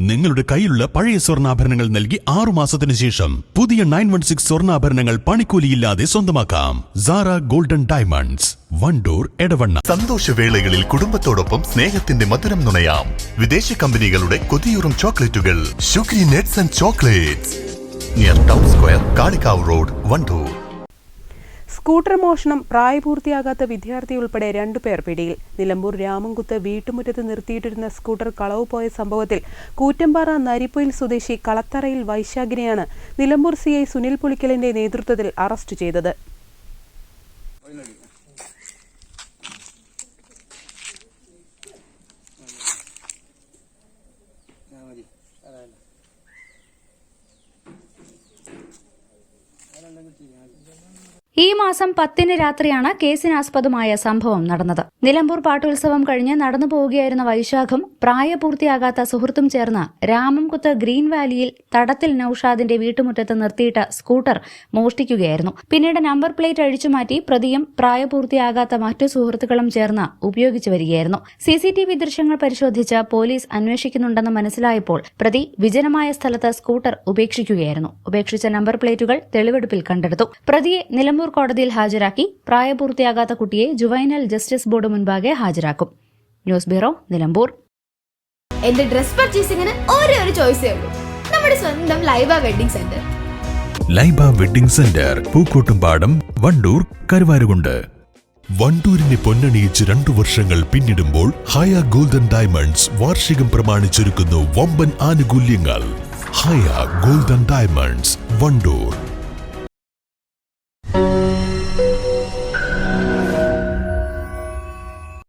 നിങ്ങളുടെ കയ്യിലുള്ള പഴയ സ്വർണ്ണാഭരണങ്ങൾ നൽകി 6 മാസത്തിന് ശേഷം പുതിയ 916 സ്വർണ്ണാഭരണങ്ങൾ പണിക്കൂലിയില്ലാതെ സ്വന്തമാക്കാം. Sara golden diamonds, Wandoor, Edavanna. സന്തോഷവേളകളിൽ കുടുംബത്തോടൊപ്പം സ്നേഹത്തിന്റെ മധുരം നുണയാം. വിദേശ കമ്പനികളുടെ കൊതിയൂറും ചോക്ലേറ്റുകൾ sugary nuts and chocolates, near town square, Kalikavu road, Wandoor. Scooter മോഷണം. പ്രായപൂർത്തിയാകാത്ത വിദ്യാർത്ഥി ഉൾപ്പെടെ 2 പേർ പിടിയിൽ. നിലമ്പൂർ രാമംകുത്ത് വീട്ടുമുറ്റത്ത് നിർത്തിയിട്ടിരുന്ന സ്കൂട്ടർ കളവ് പോയ സംഭവത്തിൽ കൂറ്റമ്പാറ നരിപ്പൊയിൽ സ്വദേശി കളത്തറയിൽ വൈശാഖിനെയാണ് നിലമ്പൂർ CI സുനിൽ പുളിക്കലിന്റെ നേതൃത്വത്തിൽ അറസ്റ്റ് ചെയ്തത്. ഈ മാസം 10-ന് രാത്രിയാണ് കേസിനാസ്പദമായ സംഭവം നടന്നത്. നിലമ്പൂർ പാട്ടുത്സവം കഴിഞ്ഞ് നടന്നു പോവുകയായിരുന്ന വൈശാഖും പ്രായപൂർത്തിയാകാത്ത സുഹൃത്തും ചേർന്ന് രാമംകുത്ത് ഗ്രീൻ വാലിയിൽ തടത്തിൽ നൌഷാദിന്റെ വീട്ടുമുറ്റത്ത് നിർത്തിയിട്ട സ്കൂട്ടർ മോഷ്ടിക്കുകയായിരുന്നു. പിന്നീട് നമ്പർ പ്ലേറ്റ് അഴിച്ചുമാറ്റി പ്രതിയും പ്രായപൂർത്തിയാകാത്ത മറ്റു സുഹൃത്തുക്കളും ചേർന്ന് ഉപയോഗിച്ചു വരികയായിരുന്നു. CCTV ദൃശ്യങ്ങൾ പരിശോധിച്ച് പോലീസ് അന്വേഷിക്കുന്നുണ്ടെന്ന് മനസ്സിലായപ്പോൾ പ്രതി വിജനമായ സ്ഥലത്ത് സ്കൂട്ടർ ഉപേക്ഷിക്കുകയായിരുന്നു. ഉപേക്ഷിച്ച നമ്പർ പ്ലേറ്റുകൾ തെളിവെടുപ്പിൽ കണ്ടെടുത്തു. പ്രതിയെ നിലമ്പൂർ കോടതിയിൽ ഹാജരാക്കി. പ്രായപൂർത്തിയാകാത്ത കുട്ടിയെ ജുവൈനൽ ജസ്റ്റിസ് ബോർഡ് മുൻപാകെ ഹാജരാക്കും. News bureau, Nilambur. എന്റെ ഡ്രസ് പർച്ചേസിംഗിന് ഒരേ ഒരു ചോയ്സേ ഉള്ളൂ, നമ്മുടെ സ്വന്തം Laiba wedding centre. Laiba wedding centre, Pookkottumpadam, Wandoor, Karuvarakundu. വണ്ടൂരിനെ പൊന്നണിയിച്ച് 2 വർഷങ്ങൾ പിന്നിടുമ്പോൾ ഹയ ഗോൾഡൻ ഡയമണ്ട്സ് വാർഷികം പ്രമാണിച്ചൊരുക്കുന്നു വമ്പൻ ആനുകൂല്യങ്ങൾ. ഹയ ഗോൾഡൻ ഡയമണ്ട്സ്, വണ്ടൂർ.